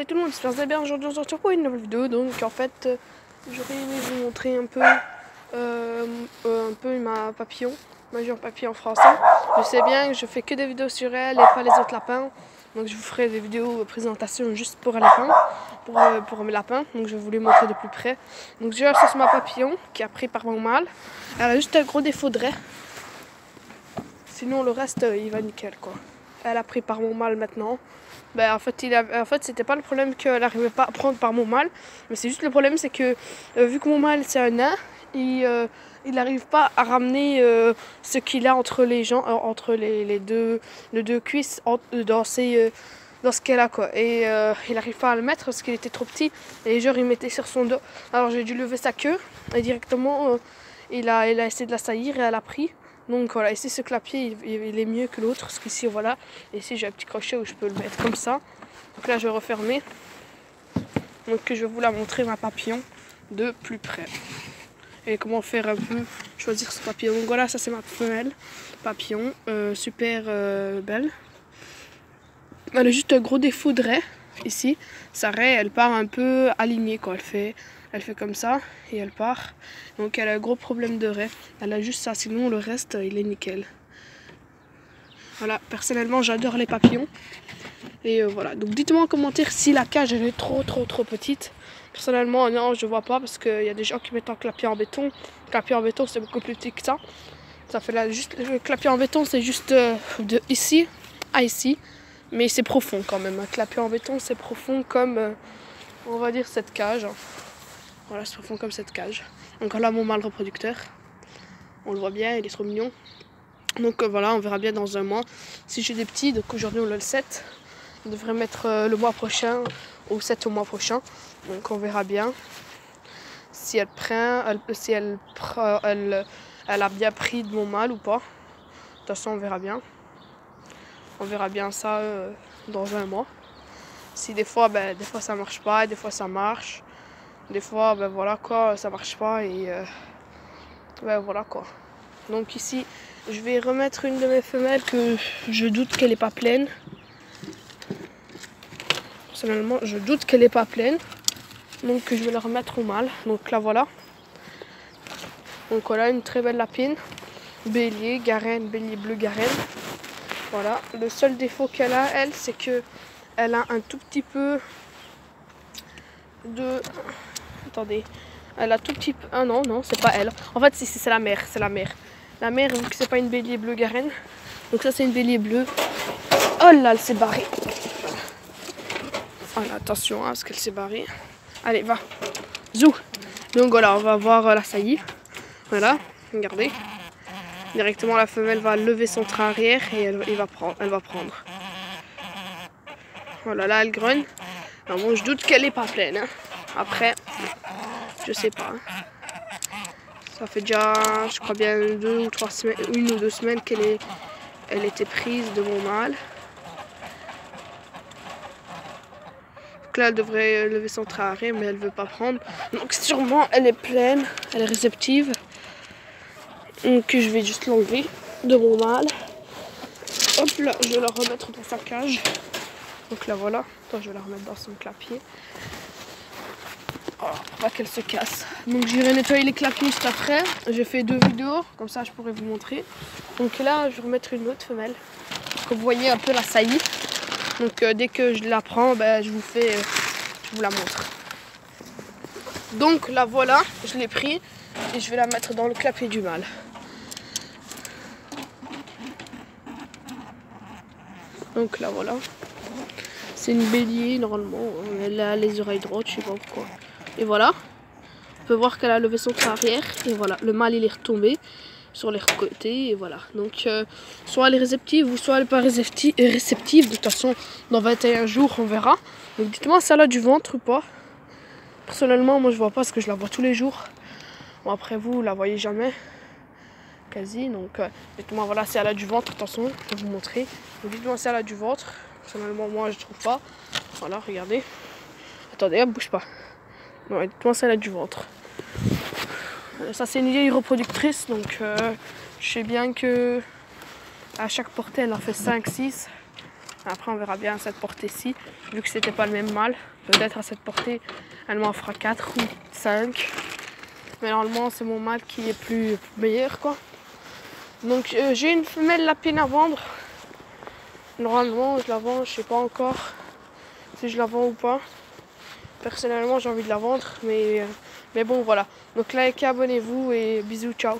Salut tout le monde, j'espère que vous allez bien. Aujourd'hui on se retrouve pour une nouvelle vidéo. Donc en fait j'aurais aimé vous montrer un peu ma papillon, ma jeune papillon français. Je sais bien que je fais que des vidéos sur elle et pas les autres lapins. Donc je vous ferai des vidéos présentation juste pour un lapin, pour mes lapins. Donc je vais vous les montrer de plus près. Donc déjà ça c'est ma papillon qui a pris par mon mâle. Elle a juste un gros défaut de raie. Sinon le reste il va nickel quoi. Elle a pris par mon mâle maintenant. Ben, en fait, c'était pas le problème qu'elle n'arrivait pas à prendre par mon mâle, mais c'est juste le problème, c'est que vu que mon mâle c'est un nain, il n'arrive pas à ramener ce qu'il a entre les entre les deux cuisses dans ce qu'elle a quoi. Et il n'arrive pas à le mettre parce qu'il était trop petit et genre il mettait sur son dos. Alors j'ai dû lever sa queue et directement il a essayé de la saillir et elle a pris. Donc voilà, ici ce clapier il est mieux que l'autre, parce qu'ici voilà, ici j'ai un petit crochet où je peux le mettre comme ça. Donc là je vais refermer. Donc je vais vous la montrer ma papillon de plus près. Et comment faire un peu, choisir ce papillon. Donc voilà, ça c'est ma femelle papillon, super belle. Elle a juste un gros défaut de raie, ici. Sa raie elle part un peu alignée quoi, elle fait comme ça et elle part. Donc elle a un gros problème de raie. Elle a juste ça, sinon le reste il est nickel. Voilà, personnellement j'adore les papillons. Et voilà, donc dites-moi en commentaire si la cage elle est trop petite. Personnellement non, je vois pas, parce qu'il y a des gens qui mettent un clapier en béton. Le clapier en béton c'est beaucoup plus petit que ça. Ça fait là juste, le clapier en béton c'est juste de ici à ici. Mais c'est profond quand même. Un clapier en béton c'est profond comme on va dire cette cage. Voilà, c'est profond comme cette cage. Donc là mon mâle reproducteur, on le voit bien, il est trop mignon. Donc voilà, on verra bien dans un mois si j'ai des petits. Donc aujourd'hui on a le 7, on devrait mettre le mois prochain, au 7 au mois prochain. Donc on verra bien si elle prend, si elle a bien pris de mon mâle ou pas. De toute façon on verra bien. On verra bien ça dans un mois. Si des fois ça marche pas, des fois ça marche. Des fois, ben voilà quoi, ça marche pas et ben voilà quoi. Donc ici, je vais remettre une de mes femelles que je doute qu'elle est pas pleine. Personnellement, je doute qu'elle est pas pleine. Donc je vais la remettre au mâle. Donc là voilà. Donc voilà, une très belle lapine. Bélier, garenne, bélier bleu, garenne. Voilà. Le seul défaut qu'elle a, elle, c'est que elle a un tout petit peu de... Attendez, elle a tout petit peu... Ah non, c'est pas elle. En fait, c'est la mère, c'est la mère. La mère, vu que c'est pas une bélier bleu garenne. Donc ça, c'est une bélier bleue. Oh là, elle s'est barrée. Voilà, attention, hein, parce qu'elle s'est barrée. Allez, va. Zou. Donc voilà, on va voir la saillie. Voilà, regardez. Directement, la femelle va lever son train arrière et elle va prendre. Voilà, là, elle grogne. Alors bon, je doute qu'elle est pas pleine. Hein. Après, je sais pas. Ça fait déjà, je crois bien 2 ou 3 semaines, 1 ou 2 semaines elle était prise de mon mâle. Donc là, elle devrait lever son train arrière, mais elle veut pas prendre. Donc sûrement, elle est pleine, elle est réceptive. Donc je vais juste l'enlever de mon mâle. Hop là, je vais la remettre dans sa cage. Donc là voilà, attends, je vais la remettre dans son clapier. Oh, pour pas qu'elle se casse. Donc j'irai nettoyer les clapiers juste après. J'ai fait 2 vidéos, comme ça je pourrais vous montrer. Donc là je vais remettre une autre femelle, pour que vous voyez un peu la saillie. Donc dès que je la prends, je vous la montre. Donc là voilà, je l'ai pris et je vais la mettre dans le clapier du mâle. Donc là voilà. C'est une bélier normalement, elle a les oreilles droites, je sais pas pourquoi. Et voilà, on peut voir qu'elle a levé son train arrière. Et voilà, le mâle il est retombé sur les côtés. Et voilà, donc soit elle est réceptive ou soit elle n'est pas réceptive. De toute façon, dans 21 jours, on verra. Donc dites-moi si elle a du ventre ou pas. Personnellement, moi je vois pas parce que je la vois tous les jours. Bon, après vous la voyez jamais, quasi. Donc dites-moi voilà si elle a du ventre. De toute façon, je vais vous montrer. Donc dites-moi si elle a du ventre. Personnellement, moi je trouve pas. Voilà, regardez. Attendez, elle bouge pas. Non, dites-moi si elle a du ventre. Ça, c'est une vieille reproductrice, donc je sais bien que à chaque portée, elle en fait 5-6. Après, on verra bien à cette portée-ci, vu que c'était pas le même mâle. Peut-être à cette portée, elle m'en fera 4 ou 5. Mais normalement, c'est mon mâle qui est plus meilleur, quoi. Donc, j'ai une femelle lapine à vendre. Normalement, je la vends, je sais pas encore si je la vends ou pas. Personnellement, j'ai envie de la vendre, mais bon, voilà. Donc, likez, abonnez-vous et bisous, ciao.